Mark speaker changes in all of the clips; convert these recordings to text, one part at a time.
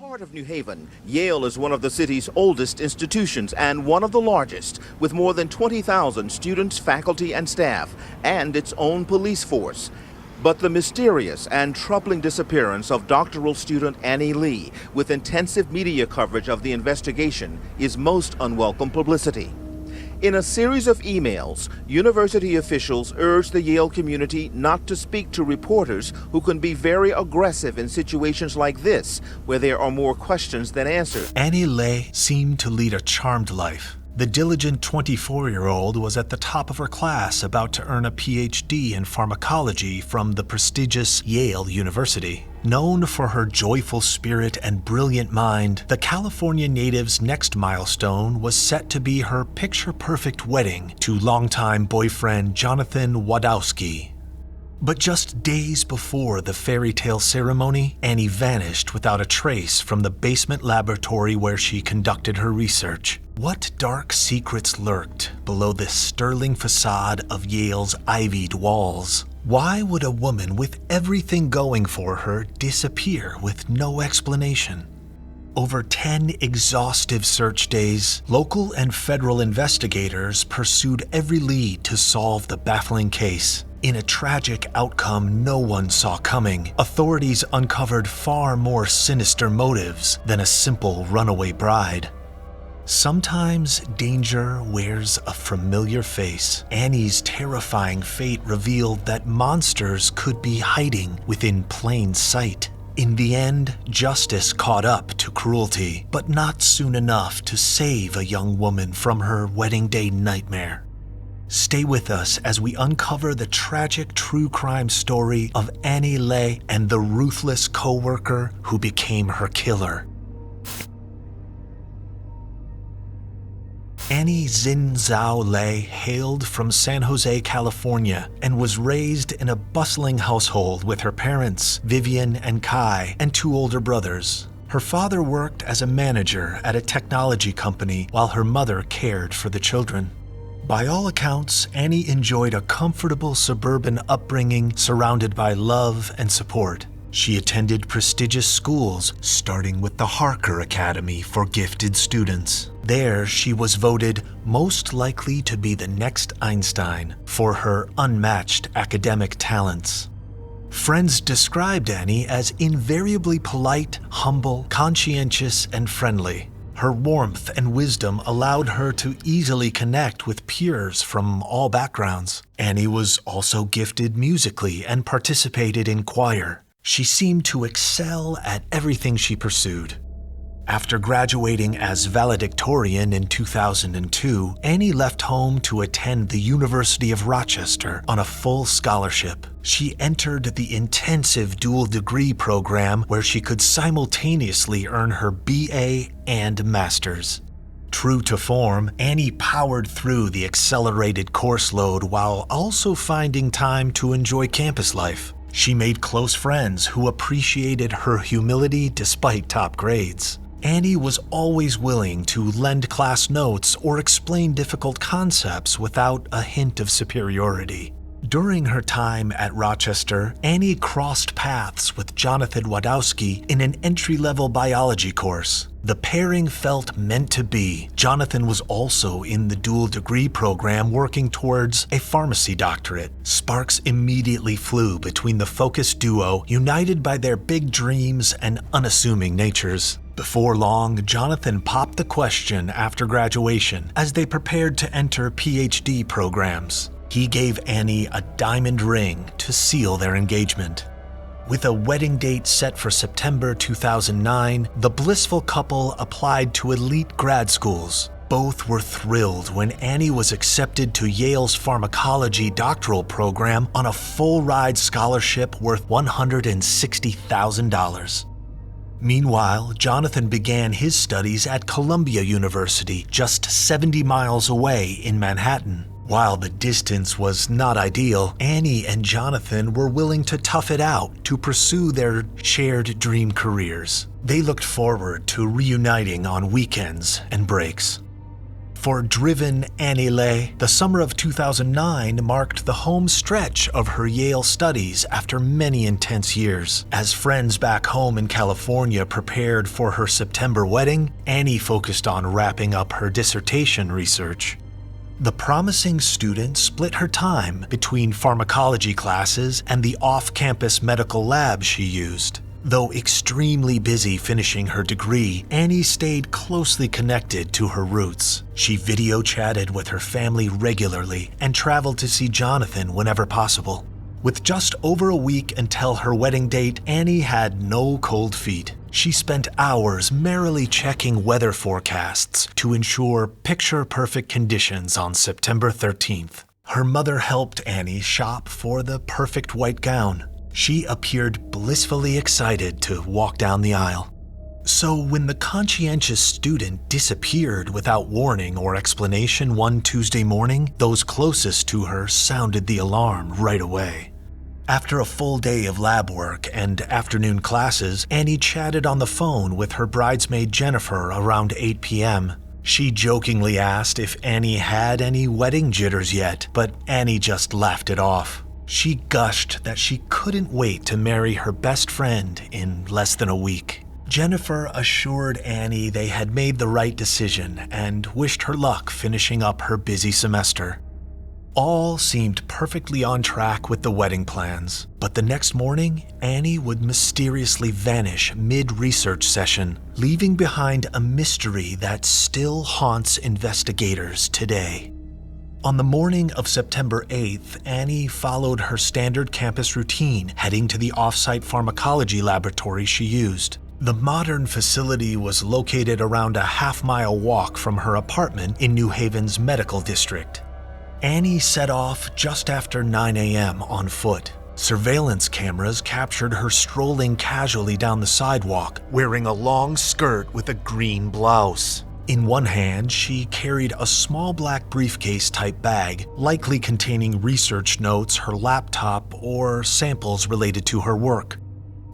Speaker 1: heart of New Haven, Yale is one of the city's oldest institutions and one of the largest, with more than 20,000 students, faculty, and staff, and its own police force. But the mysterious and troubling disappearance of doctoral student Annie Lee, with intensive media coverage of the investigation, is most unwelcome publicity. In a series of emails, university officials urged the Yale community not to speak to reporters who can be very aggressive in situations like this, where there are more questions than answers.
Speaker 2: Annie Lee seemed to lead a charmed life. The diligent 24-year-old was at the top of her class, about to earn a PhD in pharmacology from the prestigious Yale University. Known for her joyful spirit and brilliant mind, the California native's next milestone was set to be her picture-perfect wedding to longtime boyfriend Jonathan Wadowski. But just days before the fairy tale ceremony, Annie vanished without a trace from the basement laboratory where she conducted her research. What dark secrets lurked below this sterling facade of Yale's ivied walls? Why would a woman with everything going for her disappear with no explanation? Over 10 exhaustive search days, local and federal investigators pursued every lead to solve the baffling case. In a tragic outcome no one saw coming, authorities uncovered far more sinister motives than a simple runaway bride. Sometimes danger wears a familiar face. Annie's terrifying fate revealed that monsters could be hiding within plain sight. In the end, justice caught up to cruelty, but not soon enough to save a young woman from her wedding day nightmare. Stay with us as we uncover the tragic true crime story of Annie Lee and the ruthless co-worker who became her killer. Annie Zin Zhao Lee hailed from San Jose, California, and was raised in a bustling household with her parents, Vivian and Kai, and two older brothers. Her father worked as a manager at a technology company while her mother cared for the children. By all accounts, Annie enjoyed a comfortable suburban upbringing surrounded by love and support. She attended prestigious schools, starting with the Harker Academy for gifted students. There, she was voted most likely to be the next Einstein for her unmatched academic talents. Friends described Annie as invariably polite, humble, conscientious, and friendly. Her warmth and wisdom allowed her to easily connect with peers from all backgrounds. Annie was also gifted musically and participated in choir. She seemed to excel at everything she pursued. After graduating as valedictorian in 2002, Annie left home to attend the University of Rochester on a full scholarship. She entered the intensive dual degree program where she could simultaneously earn her BA and master's. True to form, Annie powered through the accelerated course load while also finding time to enjoy campus life. She made close friends who appreciated her humility despite top grades. Annie was always willing to lend class notes or explain difficult concepts without a hint of superiority. During her time at Rochester, Annie crossed paths with Jonathan Wadowski in an entry-level biology course. The pairing felt meant to be. Jonathan was also in the dual degree program working towards a pharmacy doctorate. Sparks immediately flew between the focused duo, united by their big dreams and unassuming natures. Before long, Jonathan popped the question after graduation as they prepared to enter PhD programs. He gave Annie a diamond ring to seal their engagement. With a wedding date set for September 2009, the blissful couple applied to elite grad schools. Both were thrilled when Annie was accepted to Yale's pharmacology doctoral program on a full-ride scholarship worth $160,000. Meanwhile, Jonathan began his studies at Columbia University, just 70 miles away in Manhattan. While the distance was not ideal, Annie and Jonathan were willing to tough it out to pursue their shared dream careers. They looked forward to reuniting on weekends and breaks. For driven Annie Lay, the summer of 2009 marked the home stretch of her Yale studies after many intense years. As friends back home in California prepared for her September wedding, Annie focused on wrapping up her dissertation research. The promising student split her time between pharmacology classes and the off-campus medical lab she used. Though extremely busy finishing her degree, Annie stayed closely connected to her roots. She video chatted with her family regularly and traveled to see Jonathan whenever possible. With just over a week until her wedding date, Annie had no cold feet. She spent hours merrily checking weather forecasts to ensure picture-perfect conditions on September 13th. Her mother helped Annie shop for the perfect white gown. She appeared blissfully excited to walk down the aisle. So when the conscientious student disappeared without warning or explanation one Tuesday morning, those closest to her sounded the alarm right away. After a full day of lab work and afternoon classes, Annie chatted on the phone with her bridesmaid Jennifer around 8 p.m. She jokingly asked if Annie had any wedding jitters yet, but Annie just laughed it off. She gushed that she couldn't wait to marry her best friend in less than a week. Jennifer assured Annie they had made the right decision and wished her luck finishing up her busy semester. All seemed perfectly on track with the wedding plans, but the next morning, Annie would mysteriously vanish mid-research session, leaving behind a mystery that still haunts investigators today. On the morning of September 8th, Annie followed her standard campus routine, heading to the off-site pharmacology laboratory she used. The modern facility was located around a half-mile walk from her apartment in New Haven's medical district. Annie set off just after 9 a.m. on foot. Surveillance cameras captured her strolling casually down the sidewalk, wearing a long skirt with a green blouse. In one hand, she carried a small black briefcase-type bag, likely containing research notes, her laptop, or samples related to her work.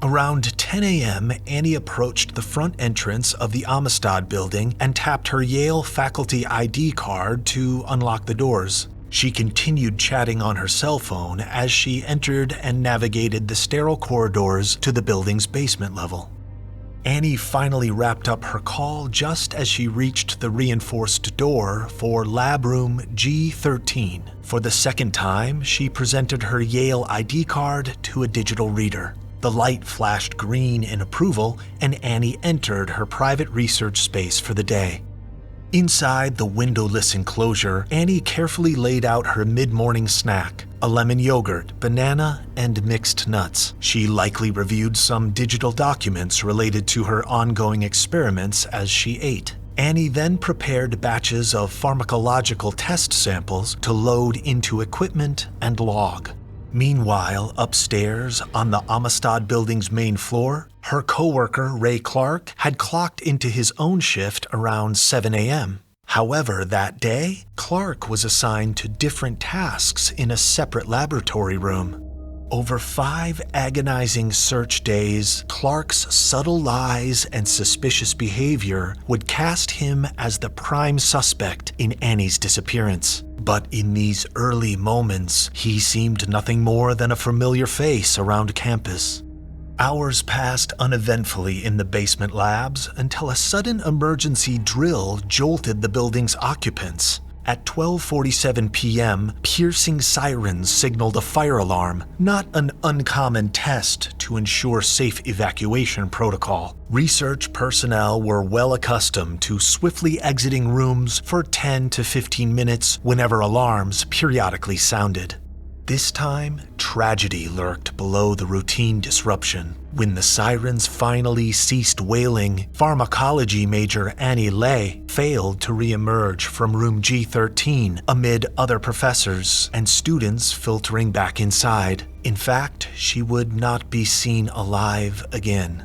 Speaker 2: Around 10 a.m., Annie approached the front entrance of the Amistad building and tapped her Yale faculty ID card to unlock the doors. She continued chatting on her cell phone as she entered and navigated the sterile corridors to the building's basement level. Annie finally wrapped up her call just as she reached the reinforced door for lab room G13. For the second time, she presented her Yale ID card to a digital reader. The light flashed green in approval, and Annie entered her private research space for the day. Inside the windowless enclosure, Annie carefully laid out her mid-morning snack, a lemon yogurt, banana, and mixed nuts. She likely reviewed some digital documents related to her ongoing experiments as she ate. Annie then prepared batches of pharmacological test samples to load into equipment and log. Meanwhile, upstairs on the Amistad building's main floor, her coworker Ray Clark had clocked into his own shift around 7 a.m. However, that day, Clark was assigned to different tasks in a separate laboratory room. Over 5 agonizing search days, Clark's subtle lies and suspicious behavior would cast him as the prime suspect in Annie's disappearance. But in these early moments, he seemed nothing more than a familiar face around campus. Hours passed uneventfully in the basement labs until a sudden emergency drill jolted the building's occupants. At 12:47 p.m., piercing sirens signaled a fire alarm, not an uncommon test to ensure safe evacuation protocol. Research personnel were well accustomed to swiftly exiting rooms for 10 to 15 minutes whenever alarms periodically sounded. This time, tragedy lurked below the routine disruption. When the sirens finally ceased wailing, pharmacology major Annie Lay failed to re-emerge from room G13 amid other professors and students filtering back inside. In fact, she would not be seen alive again.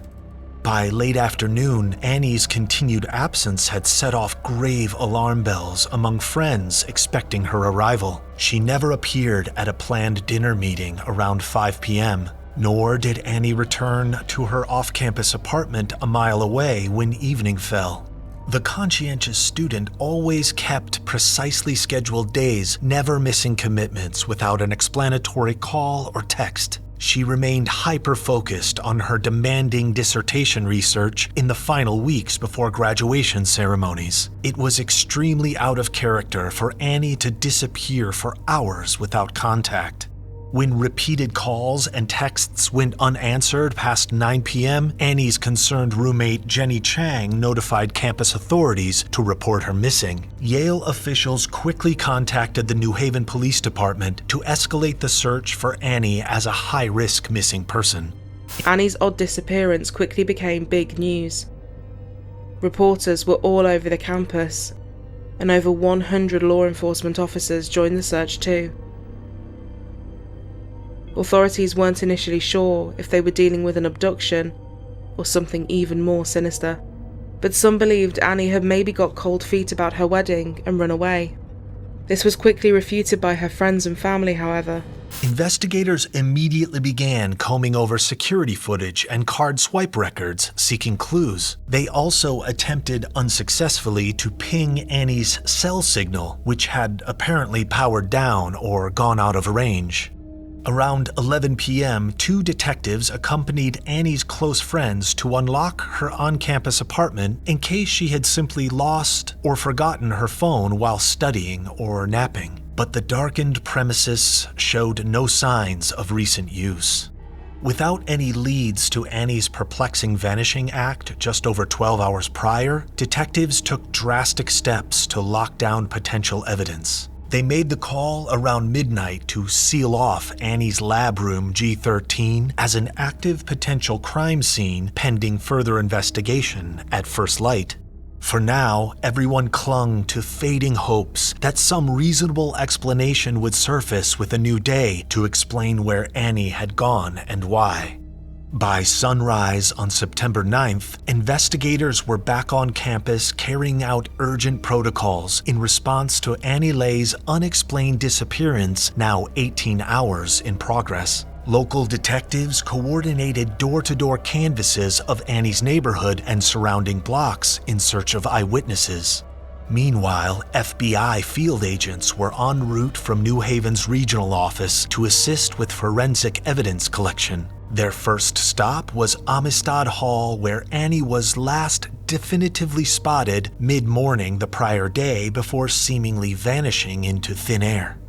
Speaker 2: By late afternoon, Annie's continued absence had set off grave alarm bells among friends expecting her arrival. She never appeared at a planned dinner meeting around 5 p.m., nor did Annie return to her off-campus apartment a mile away when evening fell. The conscientious student always kept precisely scheduled days, never missing commitments without an explanatory call or text. She remained hyper-focused on her demanding dissertation research in the final weeks before graduation ceremonies. It was extremely out of character for Annie to disappear for hours without contact. When repeated calls and texts went unanswered past 9 p.m., Annie's concerned roommate Jenny Chang notified campus authorities to report her missing. Yale officials quickly contacted the New Haven Police Department to escalate the search for Annie as a high-risk missing person.
Speaker 3: Annie's odd disappearance quickly became big news. Reporters were all over the campus, and over 100 law enforcement officers joined the search too. Authorities weren't initially sure if they were dealing with an abduction or something even more sinister, but some believed Annie had maybe got cold feet about her wedding and run away. This was quickly refuted by her friends and family, however.
Speaker 2: Investigators immediately began combing over security footage and card swipe records, seeking clues. They also attempted unsuccessfully to ping Annie's cell signal, which had apparently powered down or gone out of range. Around 11 p.m., 2 detectives accompanied Annie's close friends to unlock her on-campus apartment in case she had simply lost or forgotten her phone while studying or napping. But the darkened premises showed no signs of recent use. Without any leads to Annie's perplexing vanishing act just over 12 hours prior, detectives took drastic steps to lock down potential evidence. They made the call around midnight to seal off Annie's lab room G13 as an active potential crime scene pending further investigation at first light. For now, everyone clung to fading hopes that some reasonable explanation would surface with a new day to explain where Annie had gone and why. By sunrise on September 9th, investigators were back on campus carrying out urgent protocols in response to Annie Leigh's unexplained disappearance, now 18 hours in progress. Local detectives coordinated door-to-door canvasses of Annie's neighborhood and surrounding blocks in search of eyewitnesses. Meanwhile, FBI field agents were en route from New Haven's regional office to assist with forensic evidence collection. Their first stop was Amistad Hall, where Annie was last definitively spotted mid-morning the prior day before seemingly vanishing into thin air.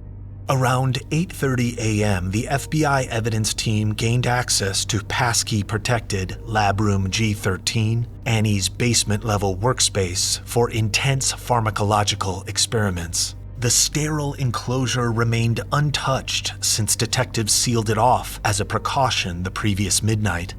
Speaker 2: Around 8:30 a.m., the FBI evidence team gained access to passkey-protected Lab Room G13, Annie's basement-level workspace for intense pharmacological experiments. The sterile enclosure remained untouched since detectives sealed it off as a precaution the previous midnight.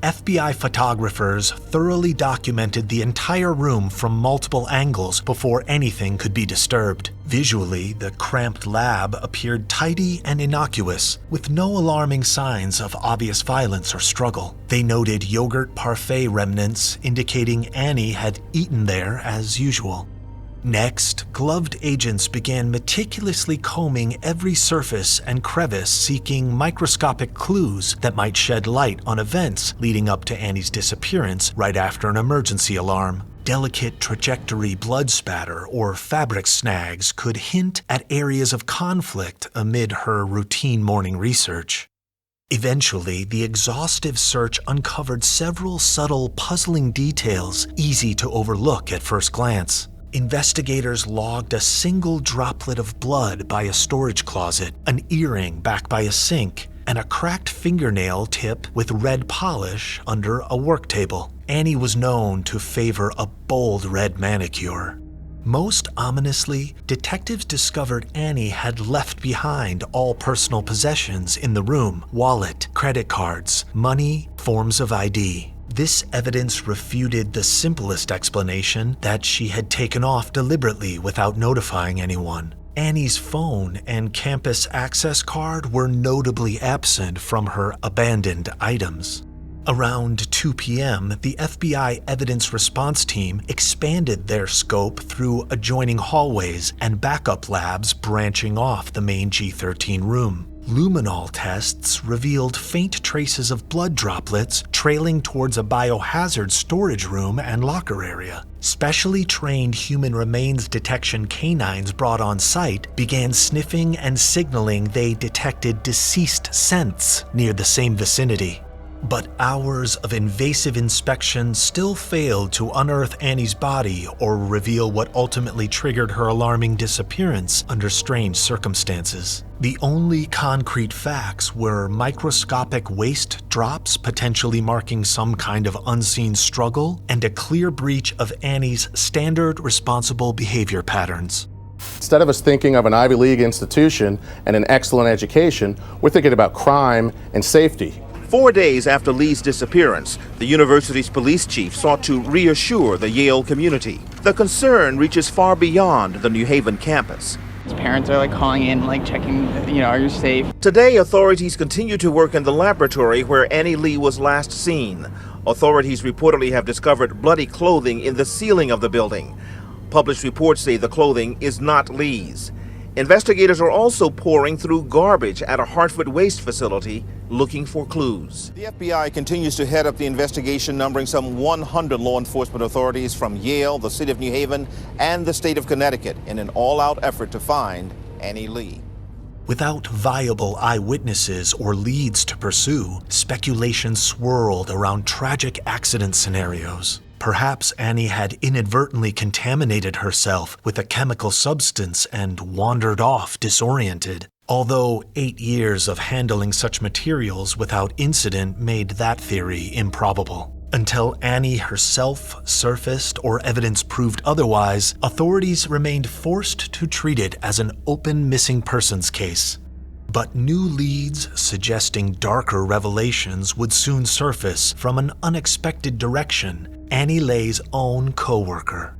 Speaker 2: FBI photographers thoroughly documented the entire room from multiple angles before anything could be disturbed. Visually, the cramped lab appeared tidy and innocuous, with no alarming signs of obvious violence or struggle. They noted yogurt parfait remnants indicating Annie had eaten there as usual. Next, gloved agents began meticulously combing every surface and crevice, seeking microscopic clues that might shed light on events leading up to Annie's disappearance right after an emergency alarm. Delicate trajectory blood spatter or fabric snags could hint at areas of conflict amid her routine morning research. Eventually, the exhaustive search uncovered several subtle, puzzling details easy to overlook at first glance. Investigators logged a single droplet of blood by a storage closet, an earring back by a sink, and a cracked fingernail tip with red polish under a work table. Annie was known to favor a bold red manicure. Most ominously, detectives discovered Annie had left behind all personal possessions in the room: wallet, credit cards, money, forms of ID. This evidence refuted the simplest explanation that she had taken off deliberately without notifying anyone. Annie's phone and campus access card were notably absent from her abandoned items. Around 2 p.m., the FBI evidence response team expanded their scope through adjoining hallways and backup labs branching off the main G13 room. Luminol tests revealed faint traces of blood droplets trailing towards a biohazard storage room and locker area. Specially trained human remains detection canines brought on site began sniffing and signaling they detected deceased scents near the same vicinity. But hours of invasive inspection still failed to unearth Annie's body or reveal what ultimately triggered her alarming disappearance under strange circumstances. The only concrete facts were microscopic waste drops potentially marking some kind of unseen struggle and a clear breach of Annie's standard responsible behavior patterns.
Speaker 4: Instead of us thinking of an Ivy League institution and an excellent education, we're thinking about crime and safety.
Speaker 1: 4 days after Lee's disappearance, the university's police chief sought to reassure the Yale community. The concern reaches far beyond the New Haven campus.
Speaker 5: His parents are calling in, checking, are you safe?
Speaker 1: Today, authorities continue to work in the laboratory where Annie Lee was last seen. Authorities reportedly have discovered bloody clothing in the ceiling of the building. Published reports say the clothing is not Lee's. Investigators are also pouring through garbage at a Hartford waste facility looking for clues. The FBI continues to head up the investigation, numbering some 100 law enforcement authorities from Yale, the city of New Haven, and the state of Connecticut in an all-out effort to find Annie Lee.
Speaker 2: Without viable eyewitnesses or leads to pursue, speculation swirled around tragic accident scenarios. Perhaps Annie had inadvertently contaminated herself with a chemical substance and wandered off disoriented. Although 8 years of handling such materials without incident made that theory improbable. Until Annie herself surfaced or evidence proved otherwise, authorities remained forced to treat it as an open missing persons case. But new leads suggesting darker revelations would soon surface from an unexpected direction: Annie Lee's own co-worker.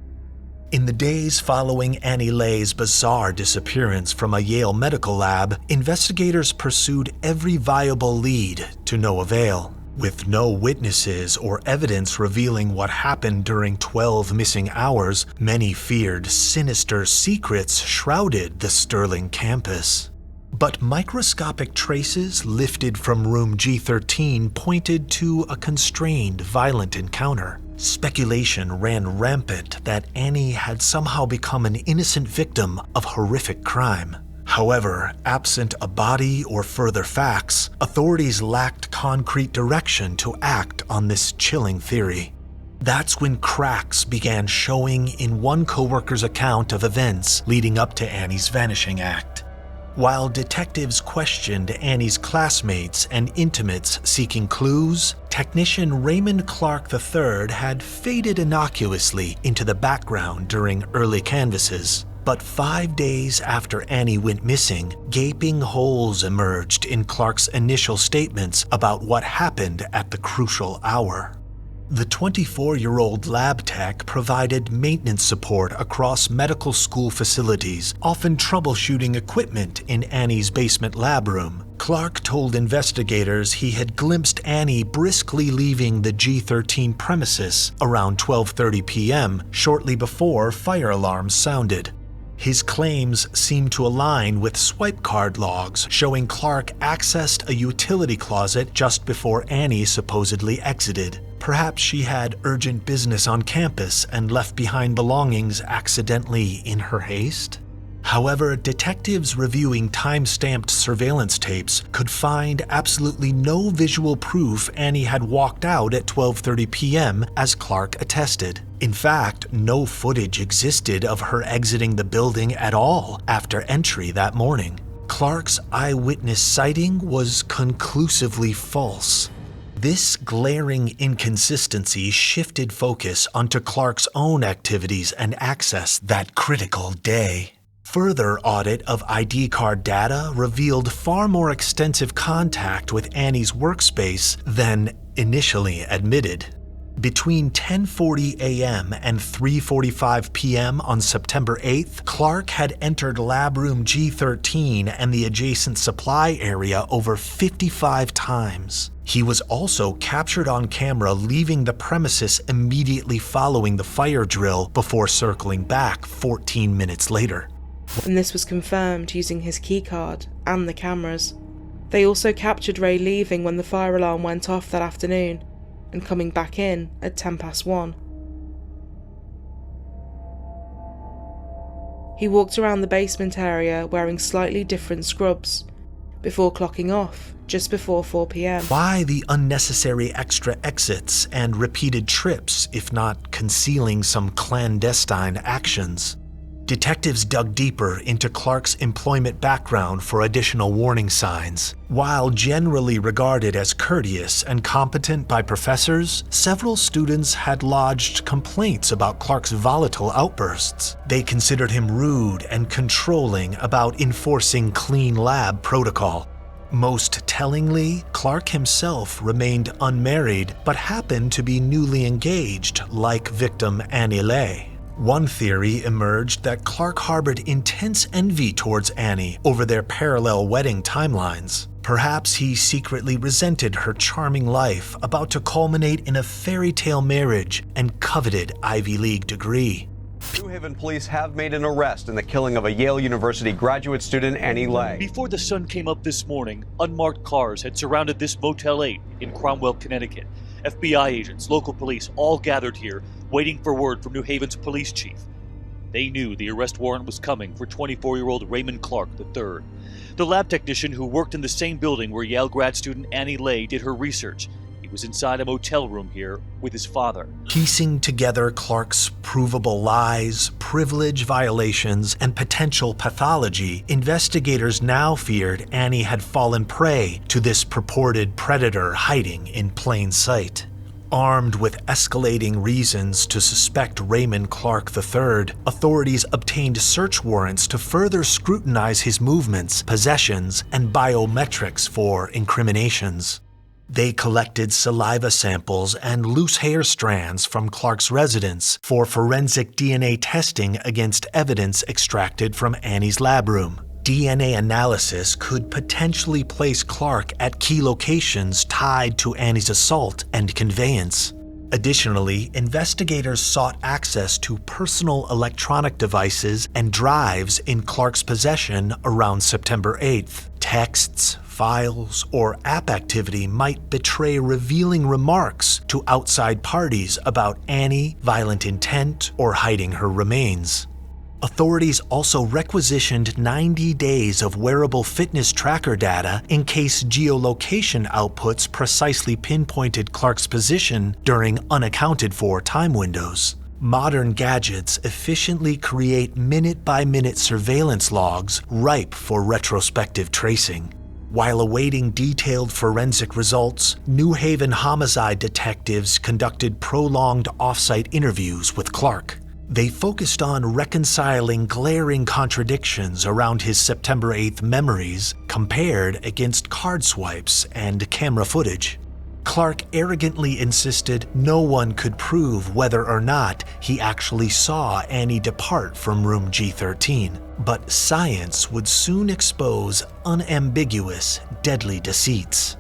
Speaker 2: In the days following Annie Lee's bizarre disappearance from a Yale medical lab, investigators pursued every viable lead to no avail. With no witnesses or evidence revealing what happened during 12 missing hours, many feared sinister secrets shrouded the Sterling campus. But microscopic traces lifted from room G13 pointed to a constrained, violent encounter. Speculation ran rampant that Annie had somehow become an innocent victim of horrific crime. However, absent a body or further facts, authorities lacked concrete direction to act on this chilling theory. That's when cracks began showing in one coworker's account of events leading up to Annie's vanishing act. While detectives questioned Annie's classmates and intimates seeking clues, technician Raymond Clark III had faded innocuously into the background during early canvasses. But 5 days after Annie went missing, gaping holes emerged in Clark's initial statements about what happened at the crucial hour. The 24-year-old lab tech provided maintenance support across medical school facilities, often troubleshooting equipment in Annie's basement lab room. Clark told investigators he had glimpsed Annie briskly leaving the G13 premises around 12:30 p.m., shortly before fire alarms sounded. His claims seemed to align with swipe card logs showing Clark accessed a utility closet just before Annie supposedly exited. Perhaps she had urgent business on campus and left behind belongings accidentally in her haste? However, detectives reviewing time-stamped surveillance tapes could find absolutely no visual proof Annie had walked out at 12:30 p.m. as Clark attested. In fact, no footage existed of her exiting the building at all after entry that morning. Clark's eyewitness sighting was conclusively false. This glaring inconsistency shifted focus onto Clark's own activities and access that critical day. Further audit of ID card data revealed far more extensive contact with Annie's workspace than initially admitted. Between 10:40 a.m. and 3:45 p.m. on September 8th, Clark had entered lab room G13 and the adjacent supply area over 55 times. He was also captured on camera leaving the premises immediately following the fire drill before circling back 14 minutes later.
Speaker 3: And this was confirmed using his keycard and the cameras. They also captured Ray leaving when the fire alarm went off that afternoon and coming back in at 1:10. He walked around the basement area wearing slightly different scrubs before clocking off just before 4 p.m.
Speaker 2: Why the unnecessary extra exits and repeated trips if not concealing some clandestine actions? Detectives dug deeper into Clark's employment background for additional warning signs. While generally regarded as courteous and competent by professors, several students had lodged complaints about Clark's volatile outbursts. They considered him rude and controlling about enforcing clean lab protocol. Most tellingly, Clark himself remained unmarried but happened to be newly engaged, like victim Annie Lay. One theory emerged that Clark harbored intense envy towards Annie over their parallel wedding timelines. Perhaps he secretly resented her charming life about to culminate in a fairy tale marriage and coveted Ivy League degree.
Speaker 6: New Haven police have made an arrest in the killing of a Yale University graduate student, Annie Lay.
Speaker 7: Before the sun came up this morning, unmarked cars had surrounded this Motel 8 in Cromwell, Connecticut. FBI agents, local police, all gathered here, waiting for word from New Haven's police chief. They knew the arrest warrant was coming for 24-year-old Raymond Clark III, the lab technician who worked in the same building where Yale grad student Annie Lay did her research. He was inside a motel room here with his father.
Speaker 2: Piecing together Clark's provable lies, privilege violations, and potential pathology, investigators now feared Annie had fallen prey to this purported predator hiding in plain sight. Armed with escalating reasons to suspect Raymond Clark III, authorities obtained search warrants to further scrutinize his movements, possessions, and biometrics for incriminations. They collected saliva samples and loose hair strands from Clark's residence for forensic DNA testing against evidence extracted from Annie's lab room. DNA analysis could potentially place Clark at key locations tied to Annie's assault and conveyance. Additionally, investigators sought access to personal electronic devices and drives in Clark's possession around September 8th. Texts, files, or app activity might betray revealing remarks to outside parties about Annie, violent intent, or hiding her remains. Authorities also requisitioned 90 days of wearable fitness tracker data in case geolocation outputs precisely pinpointed Clark's position during unaccounted-for time windows. Modern gadgets efficiently create minute-by-minute surveillance logs ripe for retrospective tracing. While awaiting detailed forensic results, New Haven homicide detectives conducted prolonged off-site interviews with Clark. They focused on reconciling glaring contradictions around his September 8th memories compared against card swipes and camera footage. Clark arrogantly insisted no one could prove whether or not he actually saw Annie depart from room G13, but science would soon expose unambiguous, deadly deceits.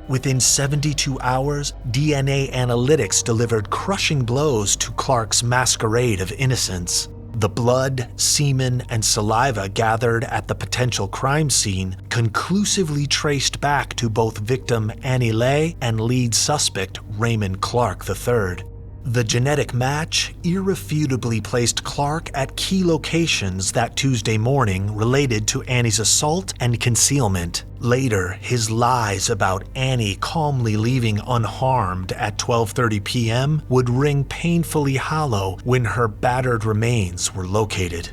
Speaker 2: Within 72 hours, DNA analytics delivered crushing blows to Clark's masquerade of innocence. The blood, semen, and saliva gathered at the potential crime scene conclusively traced back to both victim Annie Lay and lead suspect Raymond Clark III. The genetic match irrefutably placed Clark at key locations that Tuesday morning related to Annie's assault and concealment. Later, his lies about Annie calmly leaving unharmed at 12:30 p.m. would ring painfully hollow when her battered remains were located.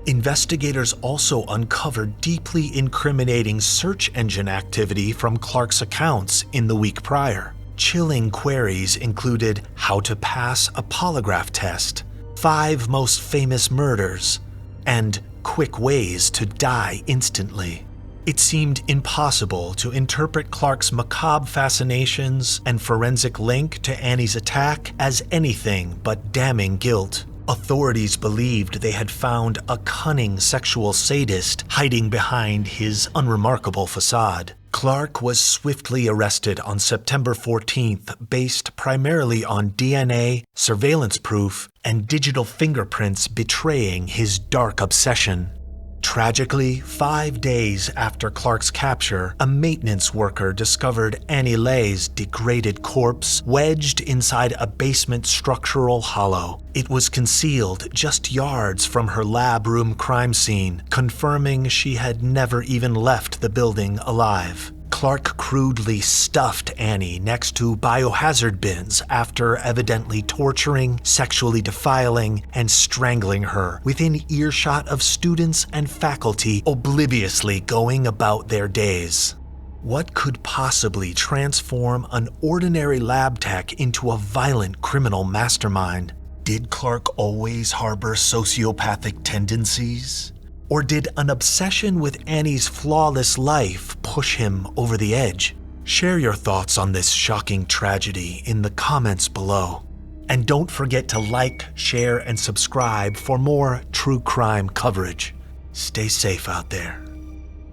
Speaker 2: Investigators also uncovered deeply incriminating search engine activity from Clark's accounts in the week prior. Chilling queries included how to pass a polygraph test, 5 most famous murders, and quick ways to die instantly. It seemed impossible to interpret Clark's macabre fascinations and forensic link to Annie's attack as anything but damning guilt. Authorities believed they had found a cunning sexual sadist hiding behind his unremarkable facade. Clark was swiftly arrested on September 14th based primarily on DNA, surveillance proof, and digital fingerprints betraying his dark obsession. Tragically, 5 days after Clark's capture, a maintenance worker discovered Annie Lee's degraded corpse wedged inside a basement structural hollow. It was concealed just yards from her lab room crime scene, confirming she had never even left the building alive. Clark crudely stuffed Annie next to biohazard bins after evidently torturing, sexually defiling, and strangling her within earshot of students and faculty obliviously going about their days. What could possibly transform an ordinary lab tech into a violent criminal mastermind? Did Clark always harbor sociopathic tendencies? Or did an obsession with Annie's flawless life push him over the edge? Share your thoughts on this shocking tragedy in the comments below. And don't forget to like, share, and subscribe for more true crime coverage. Stay safe out there.